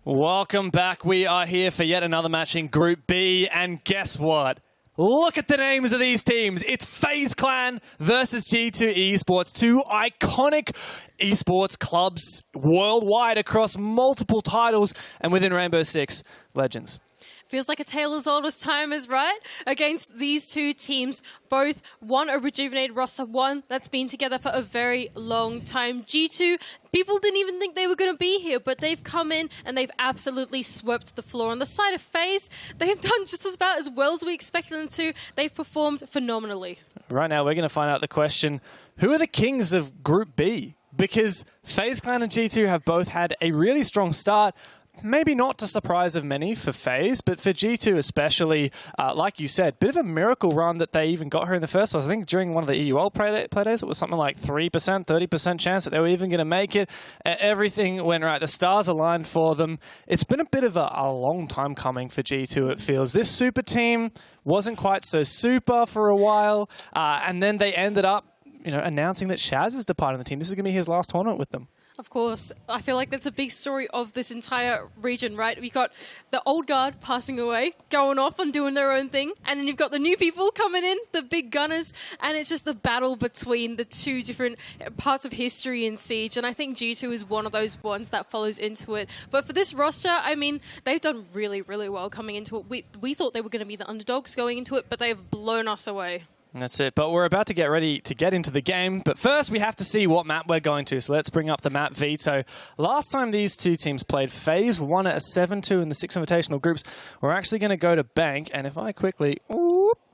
Welcome back. We are here for yet another match in Group B, and guess what? Look at the names of these teams. It's FaZe Clan versus G2 Esports, two iconic esports clubs worldwide across multiple titles and within Rainbow Six legends. Feels like a tale as old as time is, right? Against these two teams, both one a rejuvenated roster, one that's been together for a very long time. G2, people didn't even think they were going to be here, but they've come in and they've absolutely swept the floor. On the side of FaZe, they've done just about as well as we expected them to. They've performed phenomenally. Right now, we're going to find out the question, who are the kings of Group B? Because FaZe Clan and G2 have both had a really strong start. Maybe not to surprise of many for FaZe, but for G2 especially, like you said, bit of a miracle run that they even got here in the first place. I think during one of the EUL play days, it was something like 3%, 30% chance that they were even going to make it. Everything went right. The stars aligned for them. It's been a bit of a long time coming for G2, it feels. This super team wasn't quite so super for a while, and then they ended up announcing that Shaz is departing the team. This is going to be his last tournament with them. Of course. I feel like that's a big story of this entire region, right? We've got the old guard passing away, going off and doing their own thing. And then you've got the new people coming in, the big gunners. And it's just the battle between the two different parts of history in Siege. And I think G2 is one of those ones that follows into it. But for this roster, I mean, they've done really, really well coming into it. We thought they were going to be the underdogs going into it, but they've blown us away. That's it. But we're about to get ready to get into the game. But first, we have to see what map we're going to. So let's bring up the map Veto. Last time these two teams played, FaZe won at a 7-2 in the 6 invitational groups. We're actually going to go to Bank. And if I quickly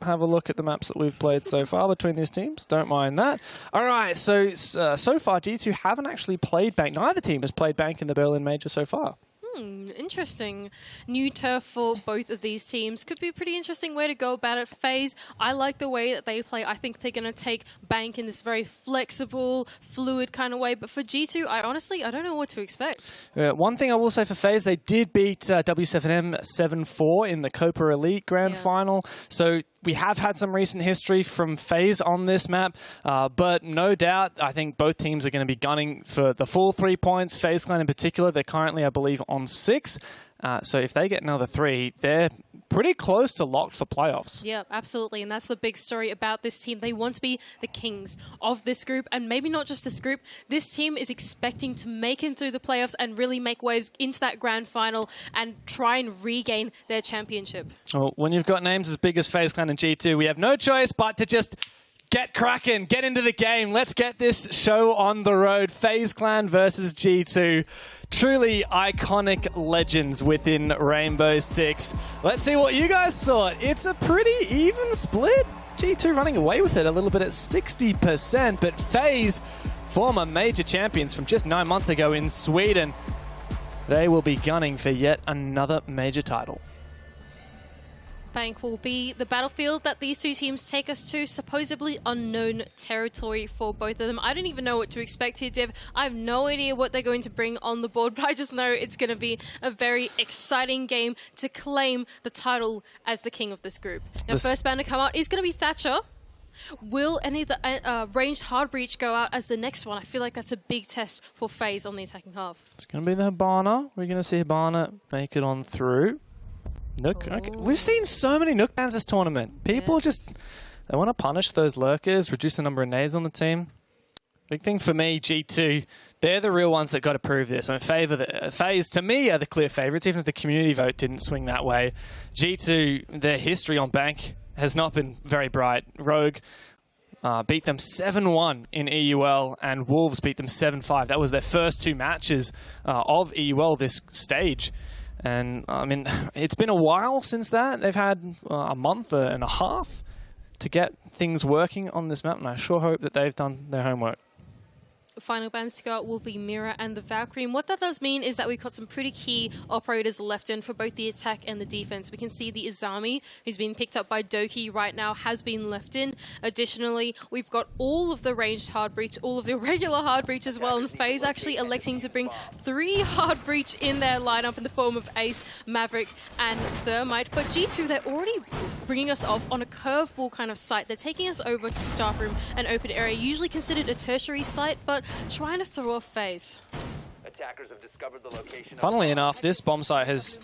have a look at the maps that we've played so far between these teams, don't mind that. All right. So far, G2 haven't actually played Bank. Neither team has played Bank in the Berlin Major so far. Interesting. New turf for both of these teams. Could be a pretty interesting way to go about it. FaZe, I like the way that they play. I think they're going to take Bank in this very flexible, fluid kind of way. But for G2, I don't know what to expect. One thing I will say for FaZe, they did beat W7M 7-4 in the Copa Elite Grand Final. So we have had some recent history from FaZe on this map, but no doubt, I think both teams are going to be gunning for the full 3 points. FaZe Clan in particular, they're currently, I believe, on 6. So if they get another 3, they're pretty close to locked for playoffs. Yeah, absolutely. And that's the big story about this team. They want to be the kings of this group, and maybe not just this group. This team is expecting to make it through the playoffs and really make waves into that grand final and try and regain their championship. Well, when you've got names as big as FaZe Clan and G2, we have no choice but to just get cracking, get into the game. Let's get this show on the road. FaZe Clan versus G2. Truly iconic legends within Rainbow Six. Let's see what you guys thought. It's a pretty even split. G2 running away with it a little bit at 60%, but FaZe, former major champions from just 9 months ago in Sweden, they will be gunning for yet another major title. Bank will be the battlefield that these two teams take us to, supposedly unknown territory for both of them. I don't even know what to expect here, Div. I have no idea what they're going to bring on the board, but I just know it's going to be a very exciting game to claim the title as the king of this group. Now, first band to come out is going to be Thatcher. Will any of the ranged hard breach go out as the next one? I feel like that's a big test for FaZe on the attacking half. It's going to be the Hibana. We're going to see Hibana make it on through. Nook. Okay. We've seen so many Nook bans this tournament. People they want to punish those lurkers, reduce the number of nades on the team. Big thing for me, G2, they're the real ones that got to prove this. FaZe, to me, are the clear favourites, even if the community vote didn't swing that way. G2, their history on Bank has not been very bright. Rogue beat them 7-1 in EUL, and Wolves beat them 7-5. That was their first 2 matches of EUL this stage. And, I mean, it's been a while since that. They've had a month and a half to get things working on this map, and I sure hope that they've done their homework. Final band to go out will be Mira and the Valkyrie. And what that does mean is that we've got some pretty key operators left in for both the attack and the defense. We can see the Izami, who's been picked up by Doki right now, has been left in. Additionally, we've got all of the ranged hard breach, all of the regular hard breach as well, and FaZe actually electing to bring 3 hard breach in their lineup in the form of Ace, Maverick, and Thermite. But G2, they're already bringing us off on a curveball kind of site. They're taking us over to Staff Room, an open area, usually considered a tertiary site, but trying to throw off FaZe. Funnily enough, this bomb site has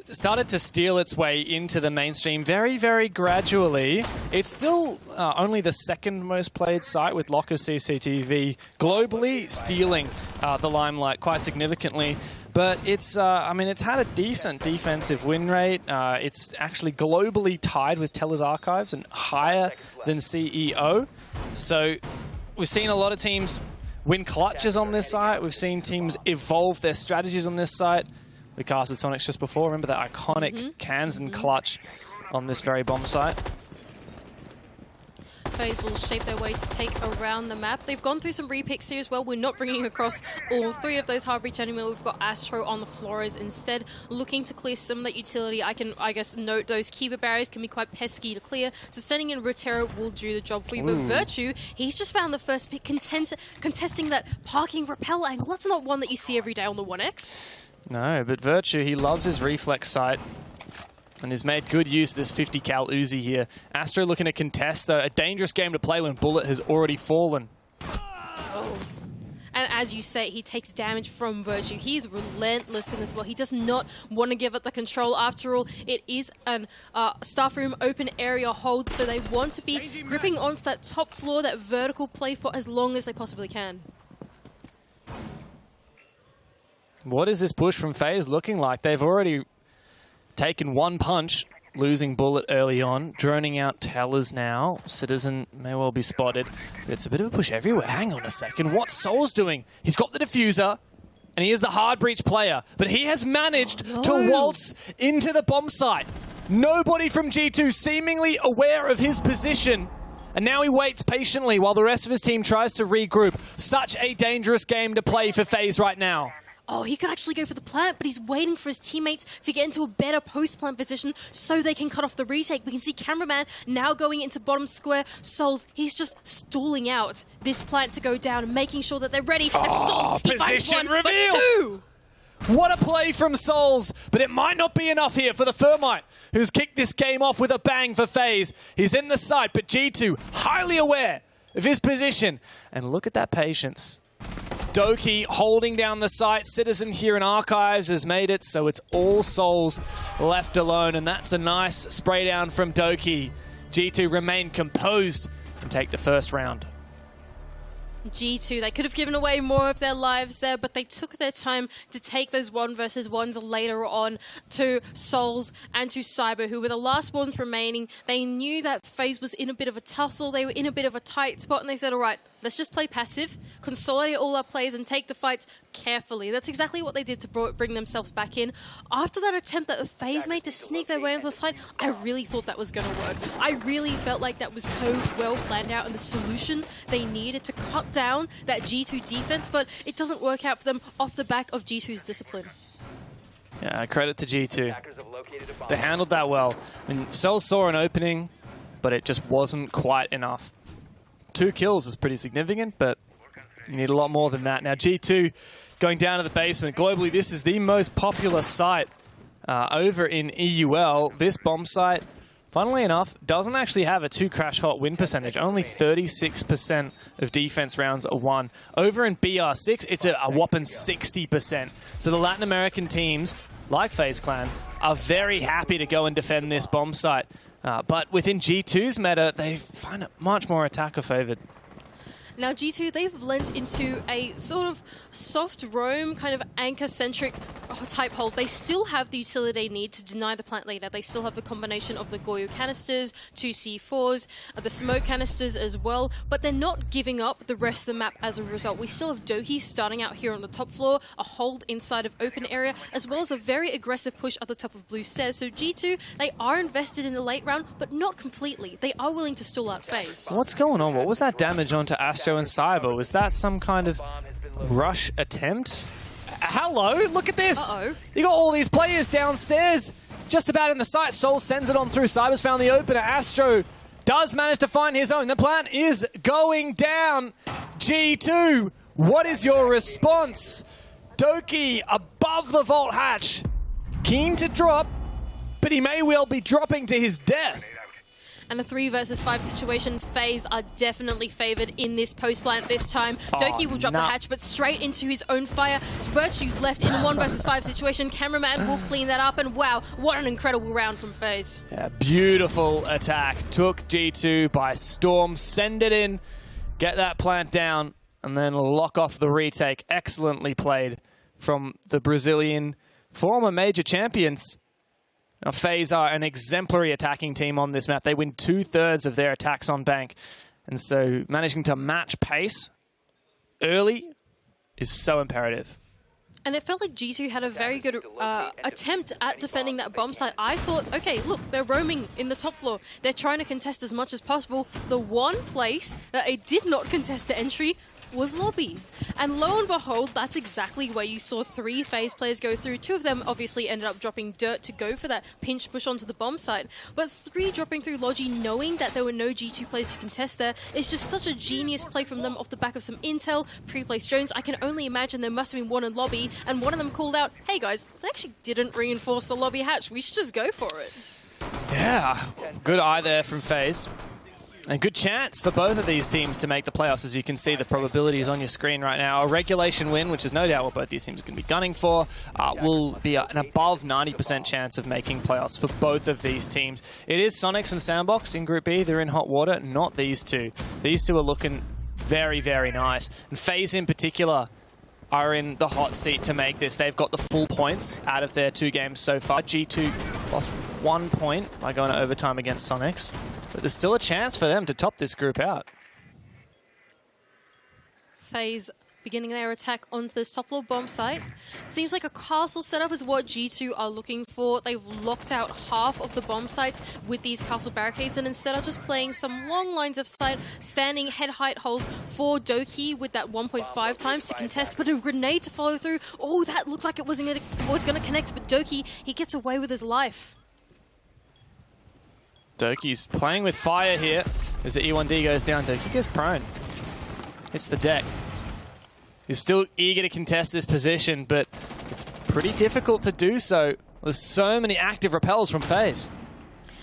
started to steal its way into the mainstream very, very gradually. It's still only the second most played site, with Locker's CCTV globally stealing the limelight quite significantly. But it's, I mean, it's had a decent defensive win rate. It's actually globally tied with Teller's Archives and higher than CEO. So we've seen a lot of teams win clutches on this site. We've seen teams evolve their strategies on this site. We casted Sonics just before. Remember that iconic cans and clutch on this very bomb site? FaZe will shape their way to take around the map. They've gone through some repicks here as well. We're not bringing across all three of those hard breach anymore. We've got Astro on the floors instead, looking to clear some of that utility. I guess, note those Kiba barriers can be quite pesky to clear, so sending in Rotero will do the job for you. But Virtue, he's just found the first pick contesting that parking rappel angle. That's not one that you see every day on the 1X. No, but Virtue, he loves his reflex sight and has made good use of this 50 cal Uzi here. Astro looking to contest, though. A dangerous game to play when Bullet has already fallen. And as you say, he takes damage from Virtue. He is relentless in this ball. He does not want to give up the control. After all, it is an staff room open area hold, so they want to be gripping onto that top floor, that vertical play for as long as they possibly can. What is this push from FaZe looking like? They've already taken one punch, losing Bullet early on, droning out Tellers now. Citizen may well be spotted. It's a bit of a push everywhere. Hang on a second. What's Soul's doing? He's got the diffuser, and he is the hard breach player, but he has managed to waltz into the bomb site. Nobody from G2 seemingly aware of his position. And now he waits patiently while the rest of his team tries to regroup. Such a dangerous game to play for FaZe right now. Oh, he could actually go for the plant, but he's waiting for his teammates to get into a better post-plant position so they can cut off the retake. We can see Cameraman now going into bottom square. Souls, he's just stalling out this plant to go down and making sure that they're ready. And Souls, he finds one, but two! What a play from Souls, but it might not be enough here for the Thermite, who's kicked this game off with a bang for FaZe. He's in the site, but G2 highly aware of his position. And look at that patience. Doki holding down the site. Citizen here in Archives has made it, so it's all Souls left alone, and that's a nice spray down from Doki. G2 remain composed and take the first round. G2, they could have given away more of their lives there, but they took their time to take those 1v1s later on to Souls and to Cyber, who were the last ones remaining. They knew that FaZe was in a bit of a tussle, they were in a bit of a tight spot, and they said, all right, let's just play passive, consolidate all our plays, and take the fights carefully. That's exactly what they did to bring themselves back in. After that attempt that FaZe made to sneak their way onto the side, I really thought that was going to work. I really felt like that was so well planned out and the solution they needed to cut down that G2 defense, but it doesn't work out for them off the back of G2's discipline. Yeah, credit to G2. They handled that well. I mean, Cell saw an opening, but it just wasn't quite enough. 2 kills is pretty significant, but you need a lot more than that. Now G2 going down to the basement. Globally, this is the most popular site over in EUL. This bomb site, funnily enough, doesn't actually have a 2 crash hot win percentage. Only 36% of defense rounds are won. Over in BR6, it's a whopping 60%. So the Latin American teams, like FaZe Clan, are very happy to go and defend this bomb site. But within G2's meta, they find it much more attacker favored. Now G2, they've lent into a sort of soft roam, kind of anchor-centric type hold. They still have the utility they need to deny the plant leader. They still have the combination of the Goyo canisters, 2 C4s, the smoke canisters as well, but they're not giving up the rest of the map as a result. We still have Doki starting out here on the top floor, a hold inside of open area, as well as a very aggressive push at the top of blue stairs. So G2, they are invested in the late round, but not completely. They are willing to stall out FaZe. What's going on? What was that damage onto Astro and Cyber? Was that some kind of rush attempt? Hello, look at this. You got all these players downstairs, just about in the site. Soul sends it on through. Cyber's found the opener. Astro does manage to find his own. The plant is going down. G2, what is your response? Doki above the vault hatch, keen to drop, but he may well be dropping to his death. And a 3 versus 5 situation, FaZe are definitely favored in this post plant this time. Doki will drop the hatch, but straight into his own fire. Virtue left in a 1 versus 5 situation. Cameraman will clean that up, and wow, what an incredible round from FaZe. Yeah, beautiful attack. Took G2 by storm, send it in, get that plant down, and then lock off the retake. Excellently played from the Brazilian former major champions. Now, FaZe are an exemplary attacking team on this map. They win 2/3 of their attacks on bank. And so managing to match pace early is so imperative. And it felt like G2 had a very good attempt at defending that bomb site. I thought, okay, look, they're roaming in the top floor. They're trying to contest as much as possible. The one place that they did not contest the entry was lobby. And lo and behold, that's exactly where you saw 3 FaZe players go through. 2 of them obviously ended up dropping dirt to go for that pinch push onto the bomb site. But 3 dropping through Logi, knowing that there were no G2 players to contest there, is just such a genius play from them off the back of some intel, pre-placed drones. I can only imagine there must have been one in lobby, and one of them called out, hey guys, they actually didn't reinforce the lobby hatch. We should just go for it. Yeah, good eye there from FaZe. And good chance for both of these teams to make the playoffs. As you can see, the probabilities on your screen right now. A regulation win, which is no doubt what both these teams are going to be gunning for, will be an above 90% chance of making playoffs for both of these teams. It is Sonics and Sandbox in Group B. They're in hot water, not these two. These two are looking very, very nice. And FaZe in particular are in the hot seat to make this. They've got the full points out of their 2 games so far. G2 lost 1 point by going to overtime against Sonics. But there's still a chance for them to top this group out. FaZe beginning their attack onto this top floor bomb site. Seems like a castle setup is what G2 are looking for. They've locked out half of the bomb sites with these castle barricades, and instead of just playing some long lines of sight, standing head height holes for Doki with that 1.5 times to contest, but a grenade to follow through. Oh, that looked like it was going to connect, but Doki, he gets away with his life. Doki's playing with fire here as the E1D goes down. Doki goes prone. Hits the deck. He's still eager to contest this position, but it's pretty difficult to do so. There's so many active repels from FaZe.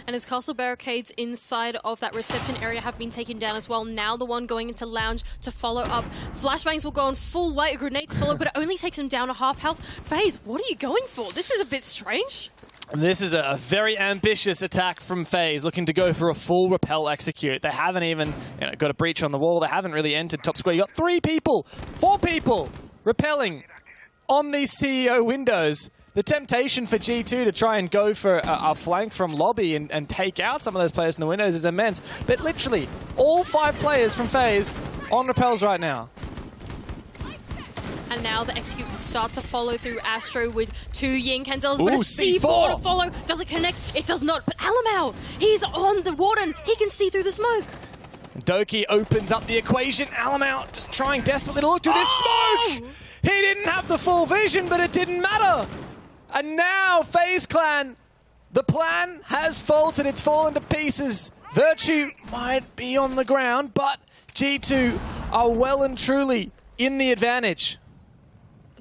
And his castle barricades inside of that reception area have been taken down as well. Now the one going into lounge to follow up. Flashbangs will go on full white, a grenade to follow, but it only takes him down a half health. FaZe, what are you going for? This is a bit strange. This is a very ambitious attack from FaZe, looking to go for a full repel execute. They haven't even got a breach on the wall. They haven't really entered top square. You got 3 people, 4 people repelling on these CEO windows. The temptation for G2 to try and go for a flank from lobby and take out some of those players in the windows is immense. But literally, all 5 players from FaZe on repels right now. And now the execute will start to follow through. Astro with 2 Yin Candles, but a C4 to follow. Does it connect? It does not. But Alamau, he's on the Warden. He can see through the smoke. Doki opens up the equation. Alamau just trying desperately to look through this smoke. He didn't have the full vision, but it didn't matter. And now FaZe Clan, the plan has faltered. It's fallen to pieces. Virtue might be on the ground, but G2 are well and truly in the advantage.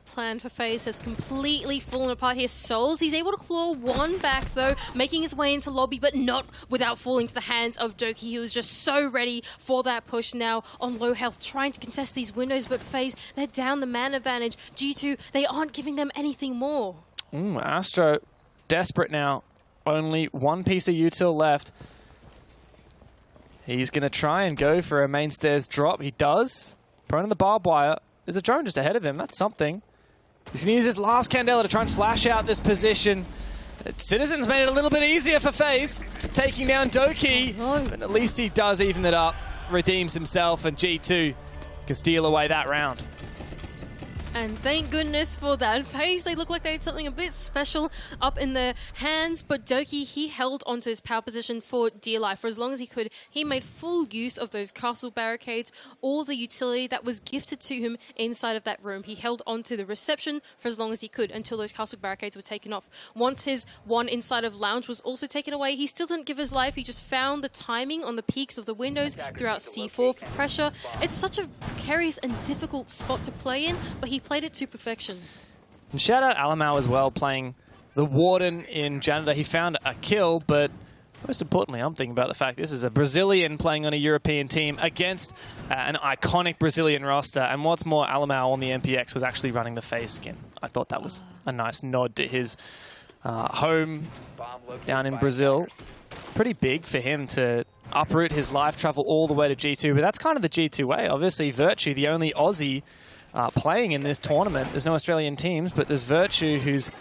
Plan for FaZe has completely fallen apart here. Souls, he's able to claw 1 back though, making his way into lobby, but not without falling to the hands of Doki. He was just so ready for that push now on low health, trying to contest these windows, but FaZe, they're down the man advantage. G2, they aren't giving them anything more. Astro, desperate now. Only 1 piece of util left. He's going to try and go for a main stairs drop. He does. Prone in the barbed wire. There's a drone just ahead of him. That's something. He's going to use his last Candela to try and flash out this position. Citizens made it a little bit easier for FaZe, taking down Doki. But at least he does even it up, redeems himself, and G2 can steal away that round. And thank goodness for that. FaZe, they look like they had something a bit special up in their hands, but Doki, he held onto his power position for dear life. For as long as he could, he made full use of those castle barricades, all the utility that was gifted to him inside of that room. He held onto the reception for as long as he could until those castle barricades were taken off. Once his one inside of lounge was also taken away, he still didn't give his life. He just found the timing on the peaks of the windows throughout C4 for pressure. It's such a precarious and difficult spot to play in, but he played it to perfection. And shout out Alamau as well, playing the Warden in Janitor. He found a kill, but Most importantly, I'm thinking about the fact this is a Brazilian playing on a European team against an iconic Brazilian roster. And what's more, Alamau on the MPX was actually running the FaZe skin. I thought that was a nice nod to his home down in Brazil. Pretty big for him to uproot his life, travel all the way to G2. But that's kind of the G2 way. Obviously, Virtue, the only Aussie playing in this tournament. There's no Australian teams, but there's Virtue who's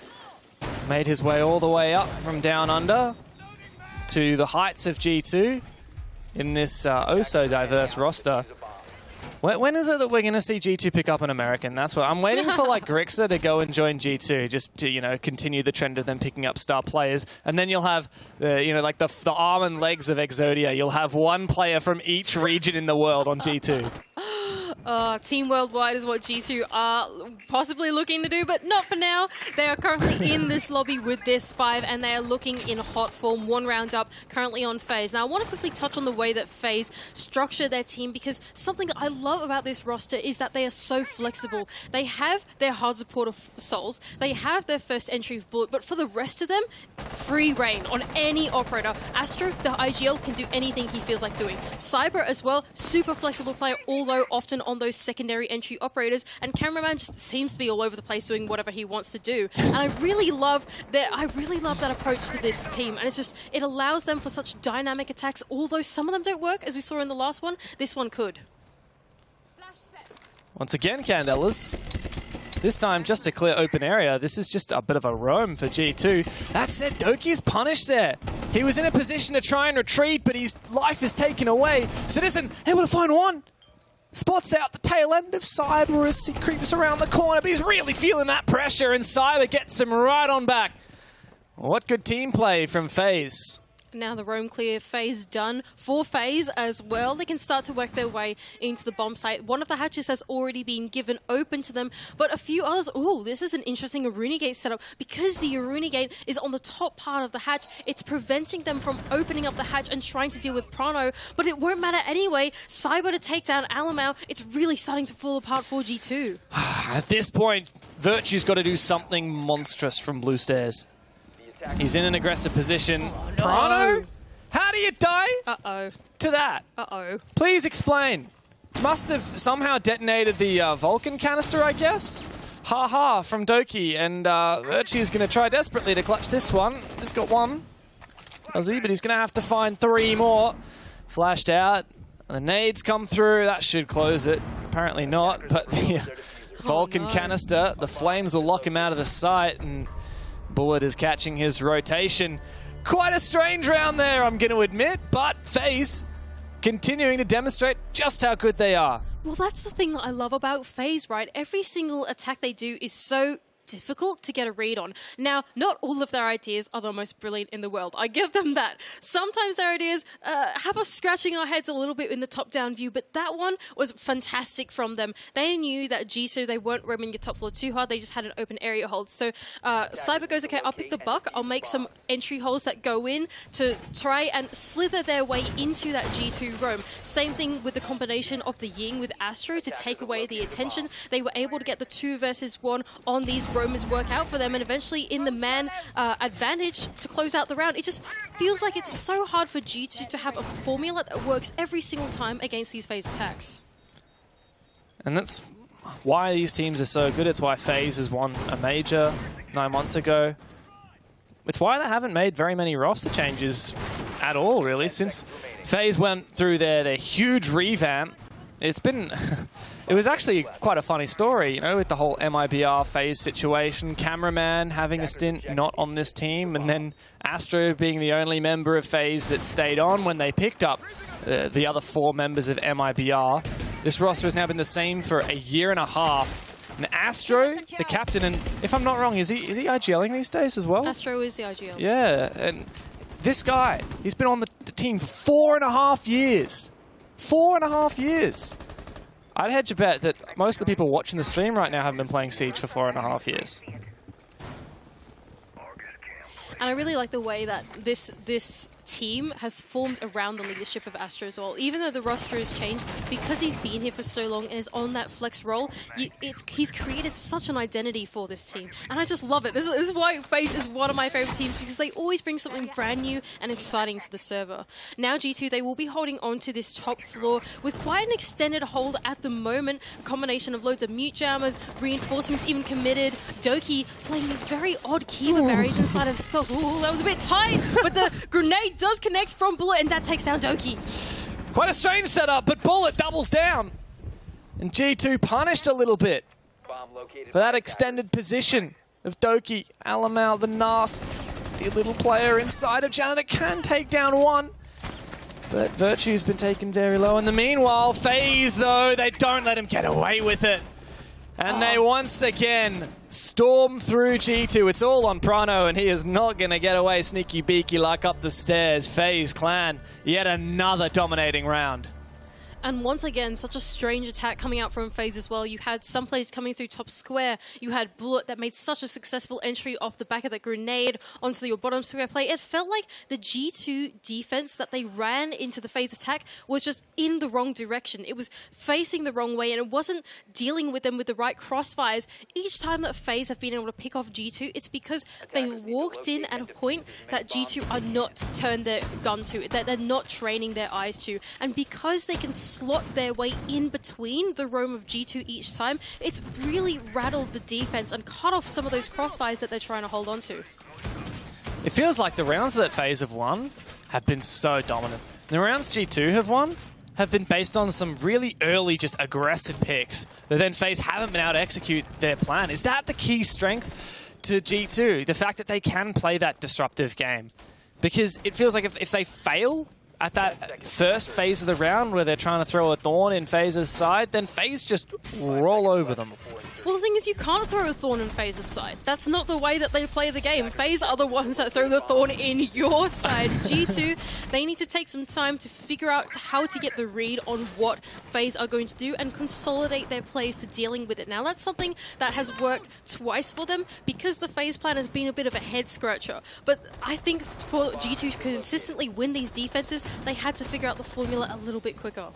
made his way all the way up from down under to the heights of G2 in this oh-so diverse roster. When is it that we're going to see G2 pick up an American? That's what I'm waiting for, like Grixa to go and join G2, just to, you know, continue the trend of them picking up star players, and then you'll have like the arm and legs of Exodia. You'll have one player from each region in the world on G2. Team Worldwide is what G2 are possibly looking to do, but not for now. They are currently in this lobby with this 5, and they are looking in hot form, 1 round up, currently on FaZe. Now, I want to quickly touch on the way that FaZe structure their team, because something that I love about this roster is that they are so flexible. They have their hard support of Souls, they have their first entry of Bullet, but for the rest of them, free reign on any operator. Astro, the IGL, can do anything he feels like doing. Cyber as well, super flexible player, although often on those secondary entry operators, and Cameraman just seems to be all over the place doing whatever he wants to do. And I really love that approach to this team, and it allows them for such dynamic attacks, although some of them don't work, as we saw in the last one. This one could. Once again, Candelas. This time just a clear open area. This is just a bit of a roam for G2. That said, Doki's punished there. He was in a position to try and retreat, but his life is taken away. Citizen able to find one. Spots out the tail end of Cyber as he creeps around the corner, but he's really feeling that pressure, and Cyber gets him right on back. What good team play from FaZe. Now the roam clear phase done for FaZe as well. They can start to work their way into the bomb site. One of the hatches has already been given open to them, but a few others. Oh, this is an interesting Aruni Gate setup. Because the Aruni Gate is on the top part of the hatch, it's preventing them from opening up the hatch and trying to deal with Prano, but it won't matter anyway. Cyber to take down Alamau. It's really starting to fall apart for G2. At this point, Virtue's got to do something monstrous from Blue Stairs. He's in an aggressive position. Oh, no. Prano? How do you die Uh-oh. to that? Uh-oh. Please explain. Must have somehow detonated the Vulcan canister, I guess? Ha-ha from Doki, and Virtue's going to try desperately to clutch this one. He's got one. Aussie, but he's going to have to find 3 more. Flashed out. The nades come through. That should close it. Apparently not, but the Vulcan canister, the flames will lock him out of the sight, and Bullet is catching his rotation. Quite a strange round there, I'm going to admit, but FaZe continuing to demonstrate just how good they are. Well, that's the thing that I love about FaZe, right? Every single attack they do is so difficult to get a read on. Now, not all of their ideas are the most brilliant in the world. I give them that. Sometimes their ideas have us scratching our heads a little bit in the top-down view, but that one was fantastic from them. They knew that G2, they weren't roaming your top floor too hard. They just had an open area hold. So Cyber goes, okay, I'll pick the buck. I'll make some entry holes that go in to try and slither their way into that G2 roam. Same thing with the combination of the Ying with Astro to take away the attention. They were able to get the 2 versus 1 on these roamers work out for them, and eventually in the man advantage to close out the round. It just feels like it's so hard for G2 to have a formula that works every single time against these FaZe attacks. And that's why these teams are so good. It's why FaZe has won a major 9 months ago. It's why they haven't made very many roster changes at all, really, since FaZe went through their huge revamp. It's been... It was actually quite a funny story, you know, with the whole MIBR FaZe situation. Cameraman having a stint not on this team, and then Astro being the only member of FaZe that stayed on when they picked up the other 4 members of MIBR. This roster has now been the same for a year and a half. And Astro, the captain, and if I'm not wrong, is he IGLing these days as well? Astro is the IGL. Yeah, and this guy, he's been on the team for 4.5 years. 4.5 years. I'd hedge a bet that most of the people watching the stream right now haven't been playing Siege for 4.5 years. And I really like the way that this team has formed around the leadership of Astro as well. Even though the roster has changed, because he's been here for so long and is on that flex role, he's created such an identity for this team. And I just love it. This is why FaZe is one of my favorite teams, because they always bring something brand new and exciting to the server. Now G2, they will be holding on to this top floor with quite an extended hold at the moment. A combination of loads of mute jammers, reinforcements even committed. Doki playing these very odd Kiva berries inside of stuff. Ooh, that was a bit tight, but the grenade does connect from Bullet, and that takes down Doki. Quite a strange setup, but Bullet doubles down. And G2 punished a little bit for that extended position of Doki. Alamau, the nasty little player inside of Janna that can take down one. But Virtue's been taken very low. In the meanwhile, FaZe, though, they don't let him get away with it. And they once again storm through G2. It's all on Prano, and he is not going to get away sneaky beaky like up the stairs. FaZe Clan, yet another dominating round. And once again, such a strange attack coming out from FaZe as well. You had some players coming through top square. You had Bullet that made such a successful entry off the back of that grenade onto your bottom square play. It felt like the G2 defense that they ran into the FaZe attack was just in the wrong direction. It was facing the wrong way, and it wasn't dealing with them with the right crossfires. Each time that FaZe have been able to pick off G2, it's because they walked in at a point that G2 are not turned their gun to, that they're not training their eyes to. And because they can slot their way in between the roam of G2 each time, it's really rattled the defense and cut off some of those crossfires that they're trying to hold on to. It feels like the rounds that FaZe have won have been so dominant. The rounds G2 have won have been based on some really early, just aggressive picks that then FaZe haven't been able to execute their plan. Is that the key strength to G2? The fact that they can play that disruptive game? Because it feels like if they fail at that first phase of the round where they're trying to throw a thorn in FaZe's side, then FaZe just roll over them. Well, the thing is, you can't throw a thorn in FaZe's side. That's not the way that they play the game. FaZe are the ones that throw the thorn in your side. G2, they need to take some time to figure out how to get the read on what FaZe are going to do and consolidate their plays to dealing with it. Now, that's something that has worked twice for them because the FaZe plan has been a bit of a head-scratcher. But I think for G2 to consistently win these defenses, they had to figure out the formula a little bit quicker.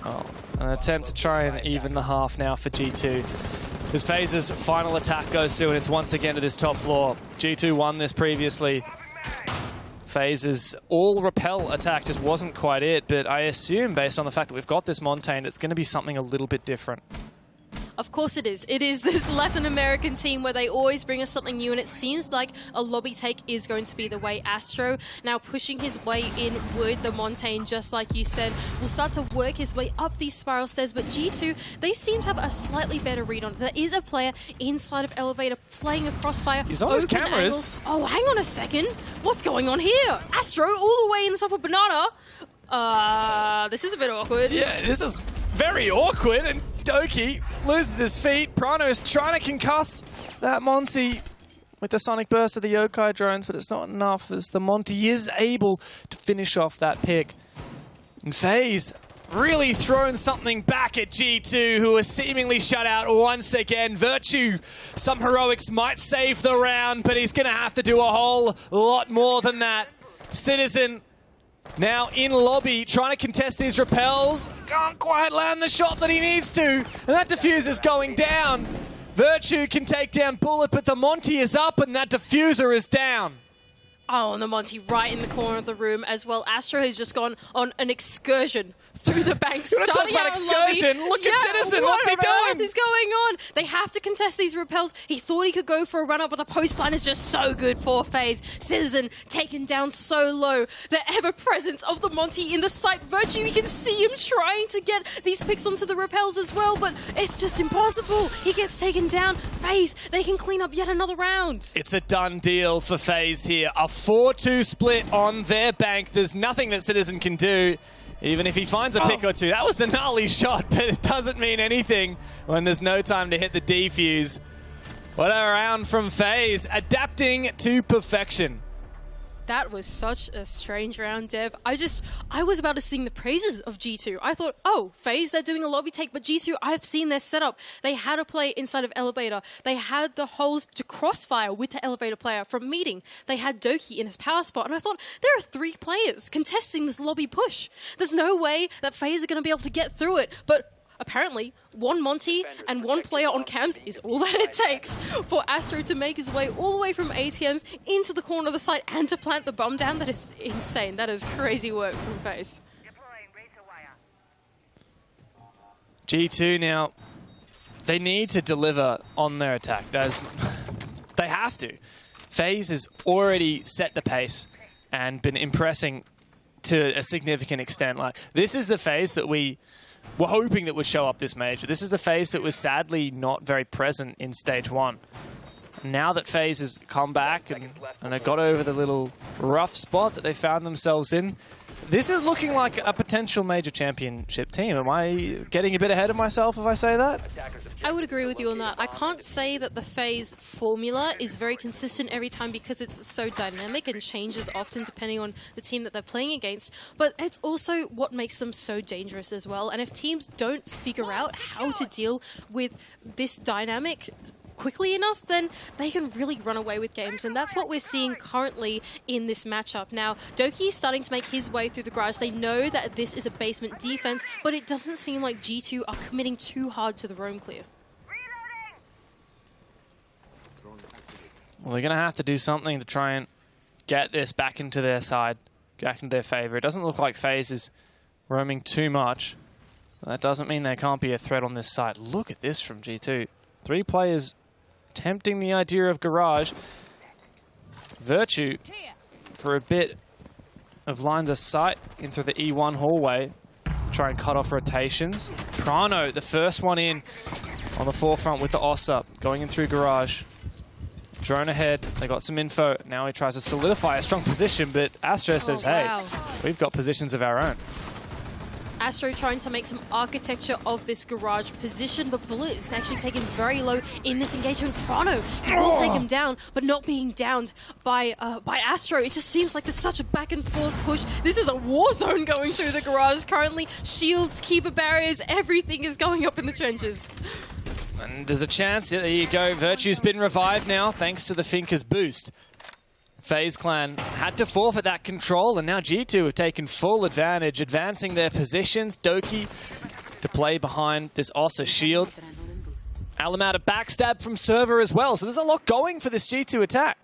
Oh, an attempt to try and even the half now for G2. As FaZe's final attack goes through, and it's once again to this top floor. G2 won this previously. FaZe's all-repel attack just wasn't quite it, but I assume, based on the fact that we've got this Montaigne, it's going to be something a little bit different. Of course it is. It is this Latin American team where they always bring us something new, and it seems like a lobby take is going to be the way. Astro now pushing his way in with the Montaigne, just like you said, will start to work his way up these spiral stairs, but G2, they seem to have a slightly better read on it. There is a player inside of Elevator playing a crossfire. He's on his cameras. Angle. Oh, hang on a second. What's going on here? Astro all the way in the top of Banana. This is a bit awkward. Yeah, this is very awkward, and Doki loses his feet. Prano's trying to concuss that Monty with the Sonic Burst of the Yokai drones, but it's not enough as the Monty is able to finish off that pick. And FaZe really throwing something back at G2, who are seemingly shut out once again. Virtue, some heroics might save the round, but he's going to have to do a whole lot more than that. Citizen now in lobby, trying to contest these repels. Can't quite land the shot that he needs to. And that diffuser's going down. Virtue can take down Bullet, but the Monty is up and that diffuser is down. Oh, and the Monty right in the corner of the room as well. Astro has just gone on an excursion through the bank. You want to talk about excursion? Look at Citizen. What's he doing? What is going on? They have to contest these repels. He thought he could go for a run-up, but the post plan is just so good for FaZe. Citizen taken down so low. The ever-presence of the Monty in the sight. Virtue, you can see him trying to get these picks onto the repels as well, but it's just impossible. He gets taken down. FaZe, they can clean up yet another round. It's a done deal for FaZe here. A 4-2 split on their bank. There's nothing that Citizen can do. Even if he finds a pick or two. That was a gnarly shot, but it doesn't mean anything when there's no time to hit the defuse. What a round from FaZe, adapting to perfection. That was such a strange round, Dev. I was about to sing the praises of G2. I thought, oh, FaZe, they're doing a lobby take, but G2, I've seen their setup. They had a play inside of Elevator. They had the holes to crossfire with the Elevator player from meeting. They had Doki in his power spot, and I thought, there are 3 players contesting this lobby push. There's no way that FaZe are going to be able to get through it, but apparently, 1 Monty and 1 player on cams is all that it takes for Astro to make his way all the way from ATMs into the corner of the site and to plant the bomb down. That is insane. That is crazy work from FaZe. G2 now, they need to deliver on their attack. They have to. FaZe has already set the pace and been impressing to a significant extent. Like, this is the FaZe that we were hoping that would show up this major. This is the FaZe that was sadly not very present in stage 1. Now that FaZe has come back and they got over the little rough spot that they found themselves in, this is looking like a potential major championship team. Am I getting a bit ahead of myself if I say that? I would agree with you on that. I can't say that the FaZe formula is very consistent every time because it's so dynamic and changes often depending on the team that they're playing against, but it's also what makes them so dangerous as well. And if teams don't figure out how to deal with this dynamic quickly enough, then they can really run away with games, and that's what we're seeing currently in this matchup. Now, Doki is starting to make his way through the garage. They know that this is a basement defense, but it doesn't seem like G2 are committing too hard to the roam clear. Well, they're going to have to do something to try and get this back into their side, back into their favor. It doesn't look like FaZe is roaming too much. That doesn't mean there can't be a threat on this side. Look at this from G2. 3 players tempting the idea of garage. Virtue for a bit of lines of sight into the E1 hallway. Try and cut off rotations. Prano, the first one in on the forefront with the Ossa, going in through garage. Drone ahead, they got some info. Now he tries to solidify a strong position, but Astro says, hey, we've got positions of our own. Astro trying to make some architecture of this garage position, but Bullet is actually taken very low in this engagement. Prano, he will take him down, but not being downed by Astro. It just seems like there's such a back and forth push. This is a war zone going through the garage currently. Shields, keeper barriers, everything is going up in the trenches. And there's a chance, there you go, Virtue's been revived now thanks to the Finker's boost. FaZe Clan had to forfeit that control, and now G2 have taken full advantage, advancing their positions. Doki to play behind this Ossa shield. Alamada backstab from server as well, so there's a lot going for this G2 attack.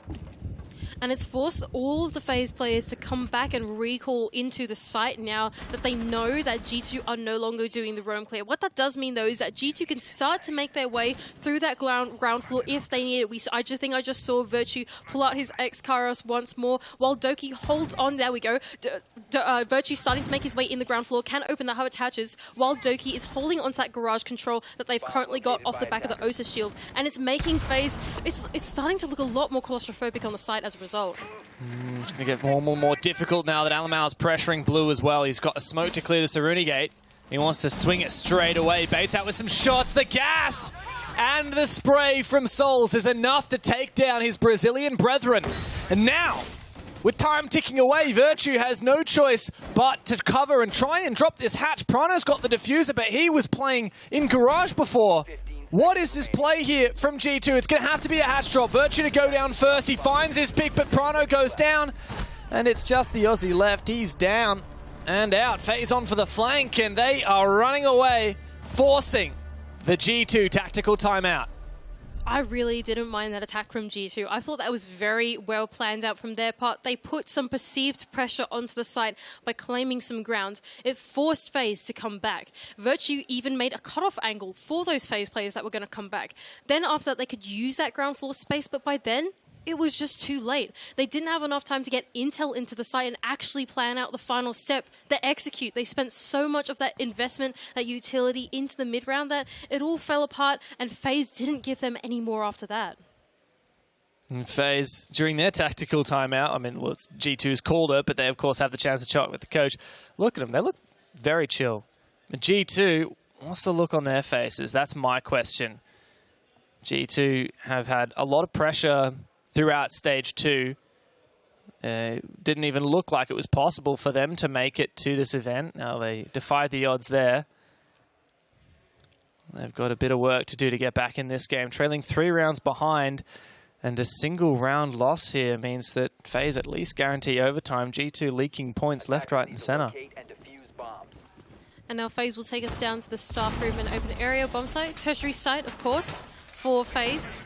And it's forced all of the FaZe players to come back and recall into the site now that they know that G2 are no longer doing the roam clear. What that does mean, though, is that G2 can start to make their way through that ground floor if they need it. I just saw Virtue pull out his X-Kairos once more while Doki holds on. There we go. Virtue starting to make his way in the ground floor, can open the hatches while Doki is holding onto that garage control that they've currently got off the back of the Osa shield. And it's making FaZe, it's starting to look a lot more claustrophobic on the site as a result. It's going to get more and more difficult now that Alamau's pressuring Blue as well. He's got a smoke to clear the Saruni gate. He wants to swing it straight away. Baits out with some shots. The gas and the spray from Souls is enough to take down his Brazilian brethren. And now, with time ticking away, Virtue has no choice but to cover and try and drop this hatch. Prano's got the diffuser, but he was playing in Garage before. What is this play here from G2? It's going to have to be a hatch drop. Virtue to go down first. He finds his pick, but Prano goes down. And it's just the Aussie left. He's down and out. FaZe on for the flank, and they are running away, forcing the G2 tactical timeout. I really didn't mind that attack from G2. I thought that was very well planned out from their part. They put some perceived pressure onto the site by claiming some ground. It forced FaZe to come back. Virtue even made a cutoff angle for those FaZe players that were going to come back. Then after that, they could use that ground floor space, but by then, it was just too late. They didn't have enough time to get intel into the site and actually plan out the final step. They execute. They spent so much of that investment, that utility into the mid-round that it all fell apart, and FaZe didn't give them any more after that. And FaZe, during their tactical timeout, I mean, well, it's G2's called it, but they, of course, have the chance to chat with the coach. Look at them. They look very chill. G2, what's the look on their faces? That's my question. G2 have had a lot of pressure throughout stage 2. Didn't even look like it was possible for them to make it to this event. Now they defied the odds there. They've got a bit of work to do to get back in this game. Trailing 3 rounds behind, and a single round loss here means that FaZe at least guarantee overtime. G2 leaking points left, right, and center. And now FaZe will take us down to the staff room and open area bomb site. Tertiary site, of course, for FaZe.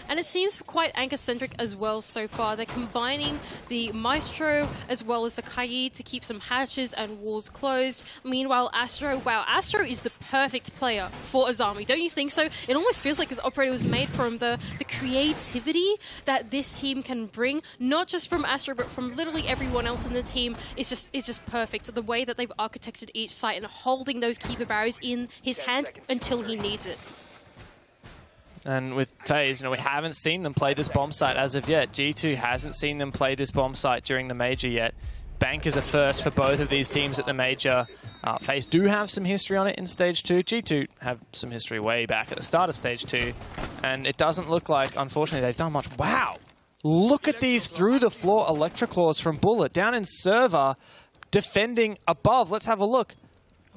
And it seems quite anchor-centric as well so far. They're combining the Maestro as well as the Kaid to keep some hatches and walls closed. Meanwhile, Astro, wow, Astro is the perfect player for Azami. Don't you think so? It almost feels like this operator was made from the creativity that this team can bring, not just from Astro, but from literally everyone else in the team. It's just perfect. The way that they've architected each site and holding those keeper barriers in his hand until he needs it. And with FaZe, we haven't seen them play this bomb site as of yet. G2 hasn't seen them play this bomb site during the major yet. Bank is a first for both of these teams at the major. FaZe do have some history on it in Stage 2. G2 have some history way back at the start of Stage 2. And it doesn't look like, unfortunately, they've done much. Wow! Look at these through-the-floor Electroclaws from Bullet. Down in server, defending above. Let's have a look.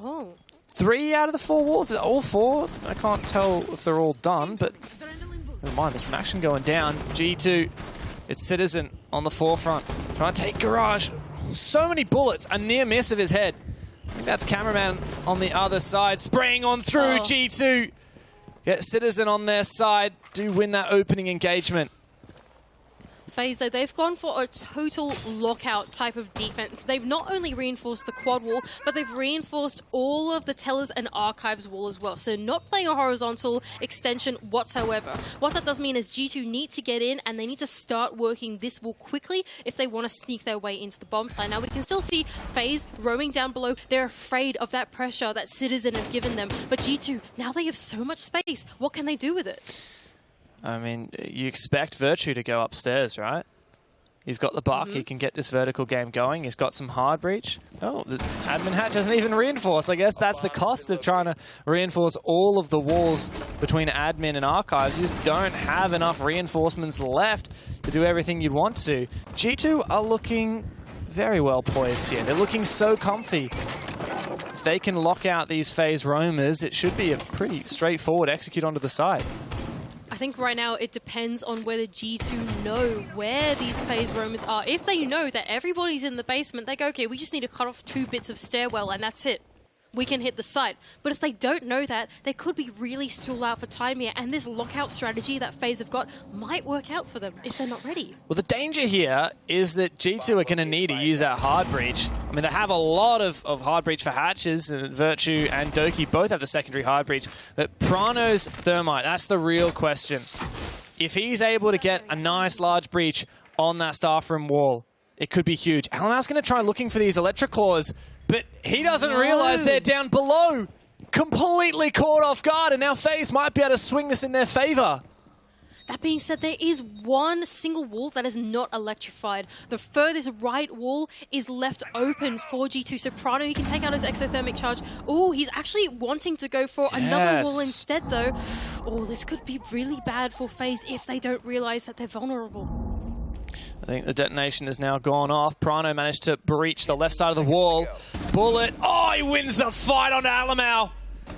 Oh. 3 out of the 4 walls, all 4. I can't tell if they're all done, but never mind, there's some action going down. G2, it's Citizen on the forefront, trying to take Garage. So many bullets, a near miss of his head. I think that's Cameraman on the other side, spraying on through. G2. Get Citizen on their side, do win that opening engagement. FaZe, though, they've gone for a total lockout type of defense. They've not only reinforced the quad wall, but they've reinforced all of the tellers and archives wall as well. So not playing a horizontal extension whatsoever. What that does mean is G2 need to get in and they need to start working this wall quickly if they want to sneak their way into the bomb site. Now we can still see FaZe roaming down below. They're afraid of that pressure that Citizen have given them. But G2, now they have so much space. What can they do with it? I mean, you expect Virtue to go upstairs, right? He's got the buck. He can get this vertical game going. He's got some hard breach. Oh, the admin hatch doesn't even reinforce. I guess that's the cost of trying to reinforce all of the walls between admin and archives. You just don't have enough reinforcements left to do everything you'd want to. G2 are looking very well poised here. They're looking so comfy. If they can lock out these FaZe roamers, it should be a pretty straightforward execute onto the side. I think right now it depends on whether G2 know where these FaZe roamers are. If they know that everybody's in the basement, they go, okay, we just need to cut off 2 bits of stairwell and that's it. We can hit the site. But if they don't know that, they could be really stalled out for time here, and this lockout strategy that FaZe have got might work out for them if they're not ready. Well, the danger here is that G2 are going to need to use that hard breach. I mean, they have a lot of hard breach for hatches, and Virtue and Doki both have the secondary hard breach. But Prano's Thermite, that's the real question. If he's able to get a nice large breach on that staff room wall, it could be huge. Alana's going to try looking for these Electroclaws, but he doesn't realize they're down below. Completely caught off guard, and now FaZe might be able to swing this in their favor. That being said, there is one single wall that is not electrified. The furthest right wall is left open for G2. So Prano, he can take out his exothermic charge. Oh, he's actually wanting to go for another wall instead, though. Oh, this could be really bad for FaZe if they don't realize that they're vulnerable. I think the detonation has now gone off. Prano managed to breach the left side of the wall. Bullet. Oh, he wins the fight on Alamau.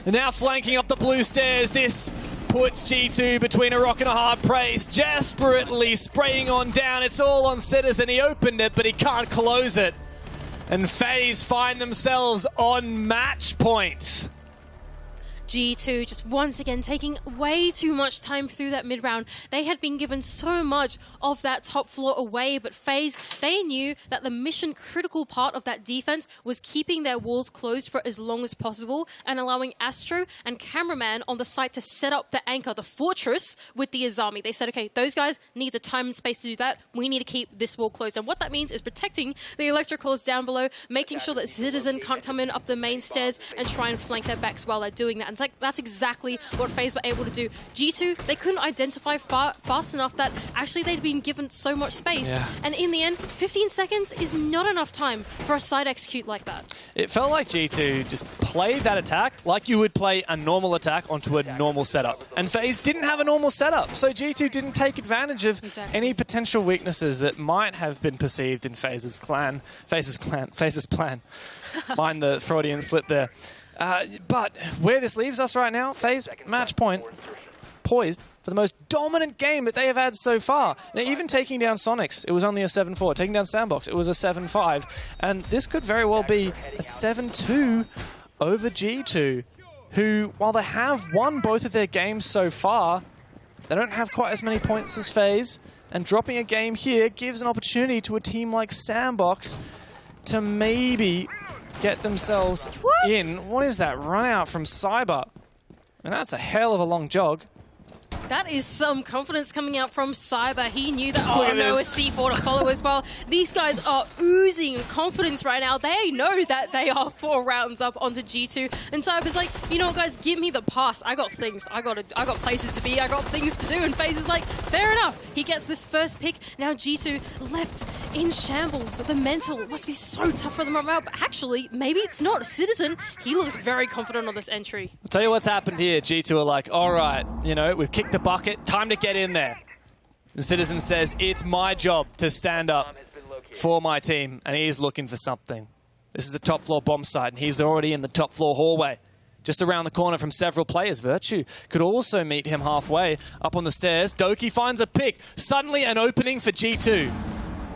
And now flanking up the blue stairs. This puts G2 between a rock and a hard place. Desperately spraying on down. It's all on Citizen. He opened it, but he can't close it. And FaZe find themselves on match points. G2 just once again taking way too much time through that mid-round. They had been given so much of that top floor away, but FaZe, they knew that the mission-critical part of that defense was keeping their walls closed for as long as possible and allowing Astro and Cameraman on the site to set up the anchor, the fortress, with the Azami. They said, okay, those guys need the time and space to do that. We need to keep this wall closed. And what that means is protecting the Electroclaws down below, making sure that Citizen can't come in up the main stairs and try and flank their backs while they're doing that. And It's like that's exactly what FaZe were able to do. G2, they couldn't identify fast enough that actually they'd been given so much space. Yeah. And in the end, 15 seconds is not enough time for a side execute like that. It felt like G2 just played that attack like you would play a normal attack onto a normal setup. And FaZe didn't have a normal setup, so G2 didn't take advantage of any potential weaknesses that might have been perceived in FaZe's plan. Mind the Freudian slip there. But where this leaves us right now, FaZe match point poised for the most dominant game that they have had so far. Now, even taking down Sonics, it was only a 7-4. Taking down Sandbox, it was a 7-5. And this could very well be a 7-2 over G2, who, while they have won both of their games so far, they don't have quite as many points as FaZe. And dropping a game here gives an opportunity to a team like Sandbox to maybe get themselves in. What is that run out from Cyber? And that's a hell of a long jog. That is some confidence coming out from Cyber. He knew that, oh no, a C4 to follow as well. These guys are oozing confidence right now. They know that they are 4 rounds up onto G2. And Cyber's like, you know what, guys, give me the pass. I got things. I got places to be. I got things to do. And FaZe is like, fair enough. He gets this first pick. Now G2 left in shambles. The mental must be so tough for them right now. But actually, maybe it's not. Citizen, he looks very confident on this entry. I'll tell you what's happened here. G2 are like, all right, you know, we've kicked the bucket, time to get in there. The Citizen says, it's my job to stand up for my team, and he is looking for something. This is a top floor bomb site, and he's already in the top floor hallway. Just around the corner from several players. Virtue could also meet him halfway up on the stairs. Doki finds a pick. Suddenly an opening for G2.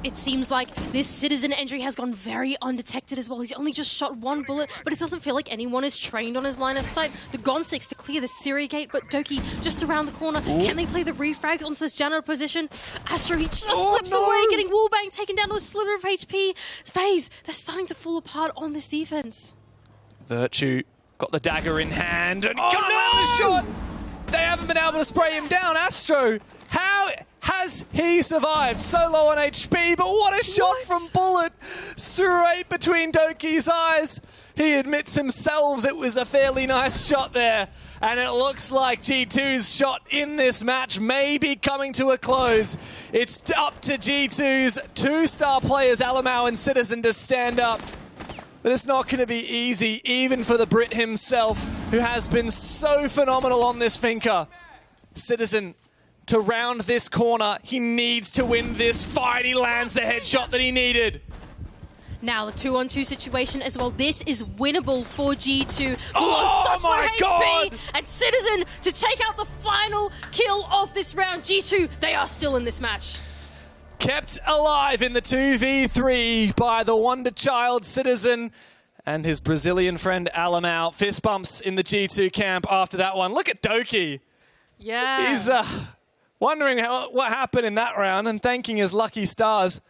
It seems like this Citizen entry has gone very undetected as well. He's only just shot 1 bullet, but it doesn't feel like anyone is trained on his line of sight. The Gon6 to clear the Siri gate, but Doki just around the corner. Ooh. Can they play the refrags onto this janitor position? Astro, he just slips away, getting wallbang taken down to a slither of HP. FaZe, they're starting to fall apart on this defense. Virtue got the dagger in hand and can't land the shot. They haven't been able to spray him down. Astro, how has he survived? So low on HP, but what a shot from Bullet. Straight between Doki's eyes. He admits himself it was a fairly nice shot there. And it looks like G2's shot in this match may be coming to a close. It's up to G2's 2-star players, Alamau and Citizen, to stand up. But it's not going to be easy, even for the Brit himself, who has been so phenomenal on this Finker. Citizen, to round this corner, he needs to win this fight. He lands the headshot that he needed. Now the 2-on-2 situation as well. This is winnable for G2. Oh such my low God! HP, and Citizen to take out the final kill of this round. G2, they are still in this match. Kept alive in the 2v3 by the wonder child Citizen and his Brazilian friend Alamau. Fist bumps in the G2 camp after that one. Look at Doki. Yeah. He's wondering what happened in that round and thanking his lucky stars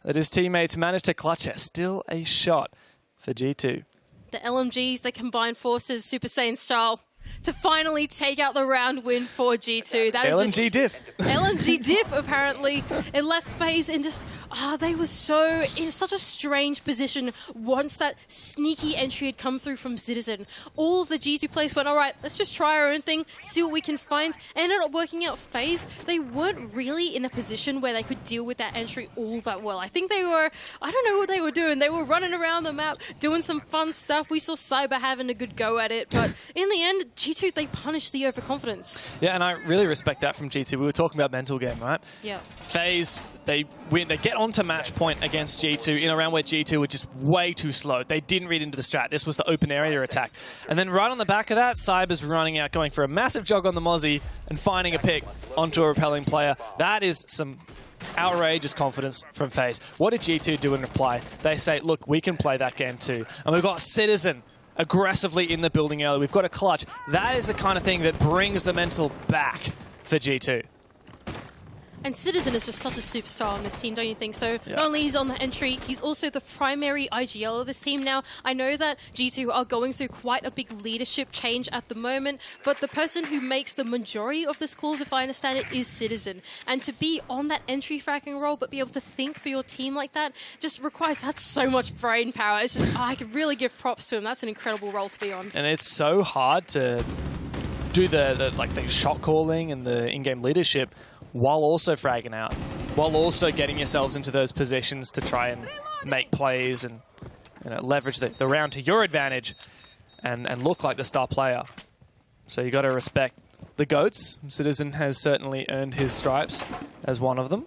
that his teammates managed to clutch it. Still a shot for G2. The LMGs, they combine forces Super Saiyan style to finally take out the round win for G2. That is LMG diff. LMG diff, apparently. It left FaZe in just... they were so in such a strange position once that sneaky entry had come through from Citizen. All of the G2 players went, all right, let's just try our own thing, see what we can find. And ended up working out. FaZe, they weren't really in a position where they could deal with that entry all that well. I think they were, I don't know what they were doing. They were running around the map, doing some fun stuff. We saw Cyber having a good go at it. But in the end, G2, they punished the overconfidence. Yeah, and I really respect that from G2. We were talking about mental game, right? Yeah. FaZe, they win. They get onto match point against G2 in a round where G2 were just way too slow. They didn't read into the strat. This was the open area attack. And then right on the back of that, Cyber's running out, going for a massive jog on the Mozzie and finding a pick onto a repelling player. That is some outrageous confidence from FaZe. What did G2 do in reply? They say, look, we can play that game too. And we've got Citizen aggressively in the building early. We've got a clutch. That is the kind of thing that brings the mental back for G2. And Citizen is just such a superstar on this team, don't you think? So not only he's on the entry, he's also the primary IGL of this team now. I know that G2 are going through quite a big leadership change at the moment, but the person who makes the majority of this calls, if I understand it, is Citizen. And to be on that entry fracking role, but be able to think for your team like that, just requires that's so much brain power. It's just, I could really give props to him. That's an incredible role to be on. And it's so hard to do the shot calling and the in-game leadership while also fragging out, while also getting yourselves into those positions to try and make plays and leverage the round to your advantage and look like the star player. So you got to respect the GOATs. Citizen has certainly earned his stripes as one of them.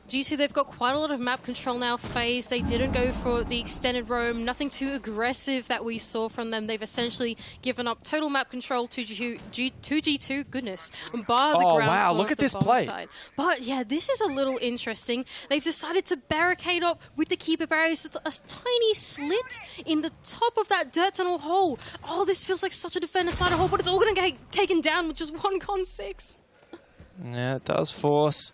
G2, they've got quite a lot of map control now. FaZe, they didn't go for the extended roam. Nothing too aggressive that we saw from them. They've essentially given up total map control to G2. Goodness. Bar the ground. Wow, look at this play. Side. But yeah, this is a little interesting. They've decided to barricade up with the keeper barriers. It's a tiny slit in the top of that dirt tunnel hole. Oh, this feels like such a defender-sided hole, but it's all going to get taken down with just 1-6. Yeah, it does force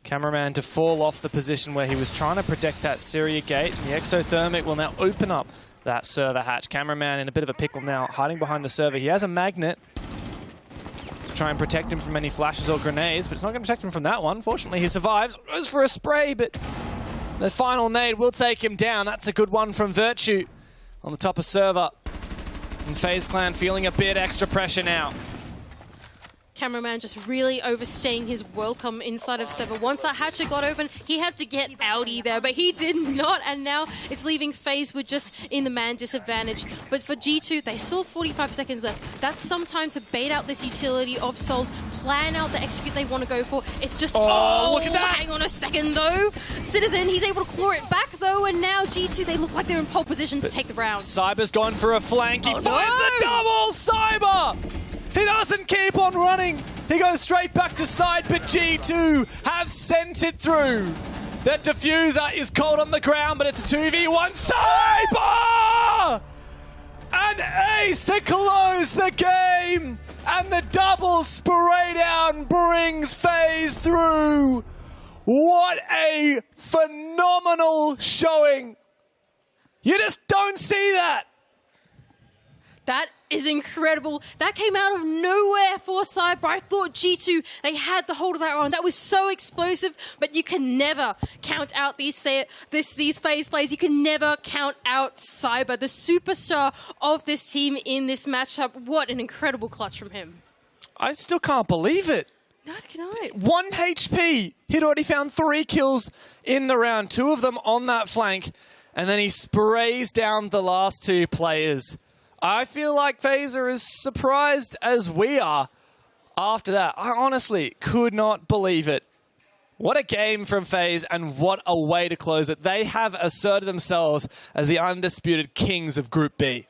Cameraman to fall off the position where he was trying to protect that Syria gate. The exothermic will now open up that server hatch. Cameraman in a bit of a pickle now, hiding behind the server. He has a magnet to try and protect him from any flashes or grenades, but it's not going to protect him from that one. Fortunately, he survives. Goes for a spray, but the final nade will take him down. That's a good one from Virtue on the top of server. And FaZe Clan feeling a bit extra pressure now. Cameraman just really overstaying his welcome inside of server. Once that hatchet got open, he had to get outie there, but he did not, and now it's leaving FaZe with just in the man disadvantage. But for G2, they still have 45 seconds left. That's some time to bait out this utility of souls, plan out the execute they want to go for. It's just, look at that! Hang on a second though. Citizen, he's able to claw it back though, and now G2, they look like they're in pole position to take the round. Cyber's gone for a flank. He finds a double! Cyber! He doesn't keep on running. He goes straight back to side, but G2 have sent it through. That diffuser is cold on the ground, but it's a 2v1. Cyber! An ace to close the game. And the double spray down brings FaZe through. What a phenomenal showing. You just don't see that. That is incredible. That came out of nowhere for Cyber. I thought G2, they had the hold of that round. That was so explosive, but you can never count out these FaZe plays. You can never count out Cyber, the superstar of this team in this matchup. What an incredible clutch from him. I still can't believe it. Neither can I. 1 HP. He'd already found 3 kills in the round, 2 of them on that flank, and then he sprays down the last 2 players. I feel like FaZe are as surprised as we are after that. I honestly could not believe it. What a game from FaZe, and what a way to close it. They have asserted themselves as the undisputed kings of Group B.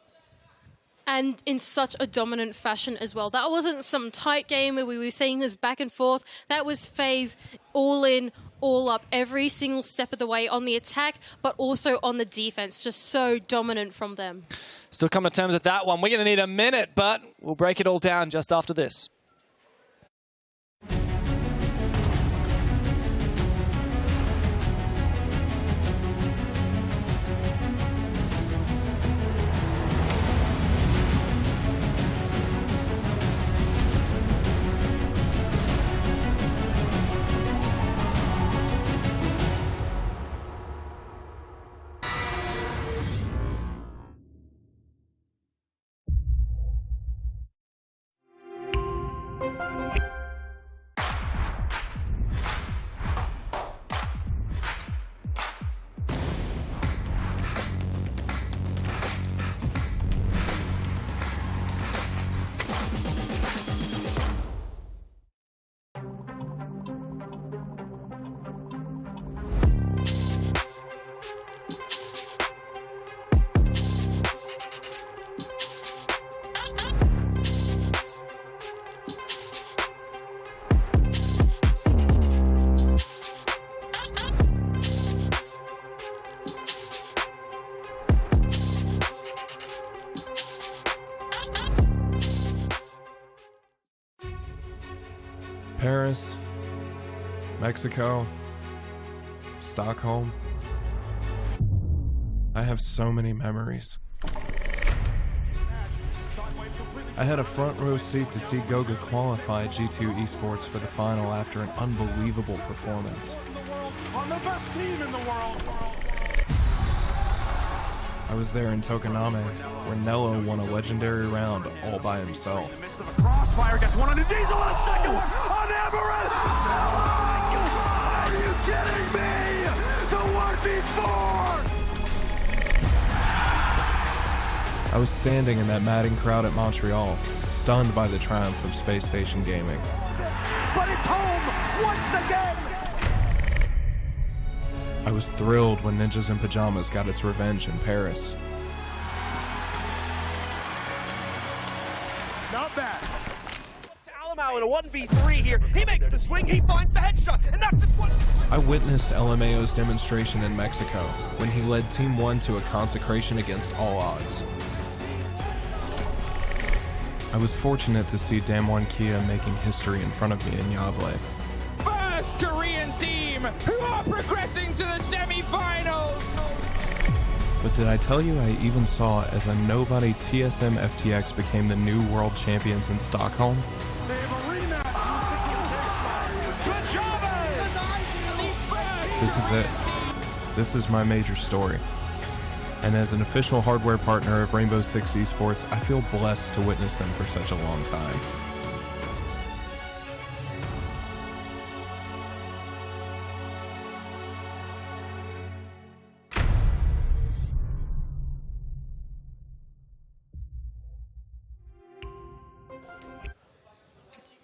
And in such a dominant fashion as well. That wasn't some tight game where we were seeing this back and forth. That was FaZe all in, all up, every single step of the way on the attack, but also on the defense. Just so dominant from them. Still come to terms with that one. We're going to need a minute, but we'll break it all down just after this. Mexico, Stockholm. I have so many memories. I had a front row seat to see Goga qualify G2 Esports for the final after an unbelievable performance. On the best team in the world. I was there in Tokoname, where Nello won a legendary round all by himself. In the midst of a crossfire, gets one on a Diesel and a second one on Amaranth. Oh my God! Are you kidding me? The 1v4! I was standing in that madding crowd at Montreal, stunned by the triumph of Space Station Gaming. But it's home once again! I was thrilled when Ninjas in Pajamas got its revenge in Paris. Not bad. Alamau in a 1v3 here. He makes the swing, he finds the headshot, and not just one. I witnessed LMAO's demonstration in Mexico when he led Team 1 to a consecration against all odds. I was fortunate to see Damwon Kia making history in front of me in Yavle. First Korean team who are progressing to the semi-finals. But did I tell you I even saw as a nobody TSM FTX became the new world champions in Stockholm? They have a rematch. This is it. This is my major story. And as an official hardware partner of Rainbow Six Esports, I feel blessed to witness them for such a long time.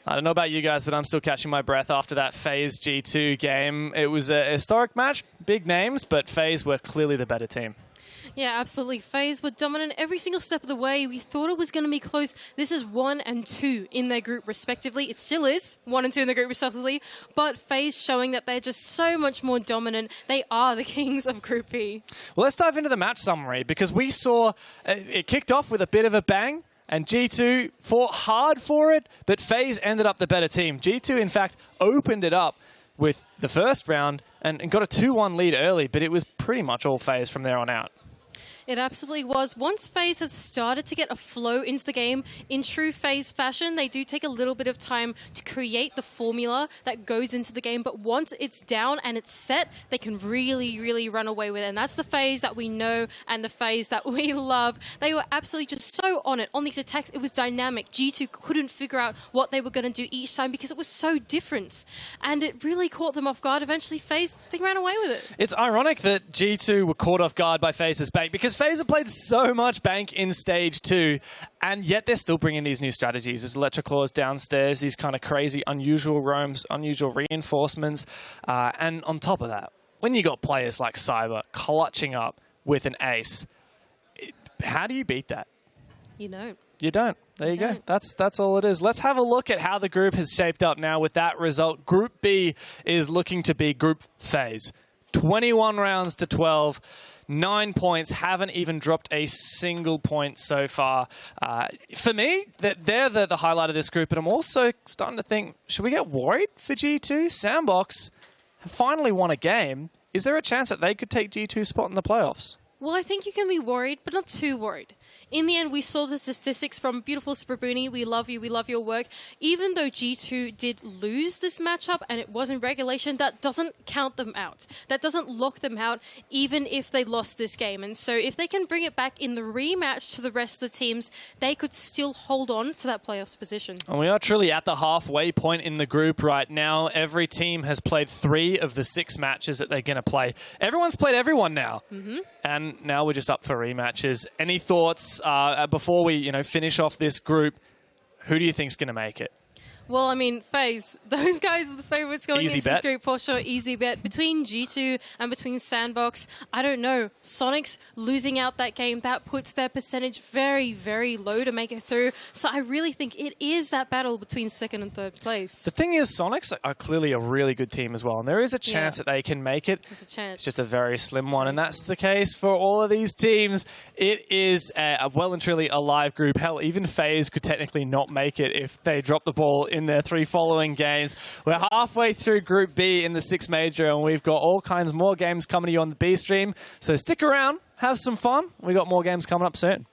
I don't know about you guys, but I'm still catching my breath after that FaZe G2 game. It was a historic match, big names, but FaZe were clearly the better team. Yeah, absolutely. FaZe were dominant every single step of the way. We thought it was going to be close. This is 1 and 2 in their group, respectively. It still is 1 and 2 in the group, respectively. But FaZe showing that they're just so much more dominant. They are the kings of Group B. Well, let's dive into the match summary, because we saw it kicked off with a bit of a bang, and G2 fought hard for it, but FaZe ended up the better team. G2, in fact, opened it up with the first round and got a 2-1 lead early, but it was pretty much all FaZe from there on out. It absolutely was. Once FaZe had started to get a flow into the game, in true FaZe fashion, they do take a little bit of time to create the formula that goes into the game. But once it's down and it's set, they can really, really run away with it. And that's the FaZe that we know and the FaZe that we love. They were absolutely just so on it. On these attacks, it was dynamic. G2 couldn't figure out what they were going to do each time because it was so different. And it really caught them off guard. Eventually, FaZe, they ran away with it. It's ironic that G2 were caught off guard by FaZe's bank, because FaZe have played so much bank in Stage 2, and yet they're still bringing these new strategies. There's Electroclaws downstairs, these kind of crazy, unusual roams, unusual reinforcements. And on top of that, when you got players like Cyber clutching up with an ace, how do you beat that? You know. You don't. There you go. That's all it is. Let's have a look at how the group has shaped up now with that result. Group B is looking to be Group FaZe. 21 rounds to 12. 9 points, haven't even dropped a single point so far. For me, they're the highlight of this group, and I'm also starting to think, should we get worried for G2? Sandbox have finally won a game. Is there a chance that they could take G2's spot in the playoffs? Well, I think you can be worried, but not too worried. In the end, we saw the statistics from beautiful Sprabuni. We love you. We love your work. Even though G2 did lose this matchup and it was in regulation, that doesn't count them out. That doesn't lock them out, even if they lost this game. And so if they can bring it back in the rematch to the rest of the teams, they could still hold on to that playoffs position. And we are truly at the halfway point in the group right now. Every team has played 3 of the 6 matches that they're going to play. Everyone's played everyone now. And now we're just up for rematches. Any thoughts before we finish off this group? Who do you think's going to make it? Well, I mean, FaZe, those guys are the favourites going Easy into bet. this group for sure. Easy bet. Between G2 and between Sandbox, I don't know. Sonics losing out that game, that puts their percentage very, very low to make it through. So I really think it is that battle between 2nd and 3rd place. The thing is, Sonics are clearly a really good team as well, and there is a chance that they can make it. There's a chance. It's just a very slim one, and that's the case for all of these teams. It is a well and truly a live group. Hell, even FaZe could technically not make it if they drop the ball in in their 3 following games. We're halfway through Group B in the 6 Major, and we've got all kinds more games coming to you on the B stream. So stick around, have some fun. We got more games coming up soon.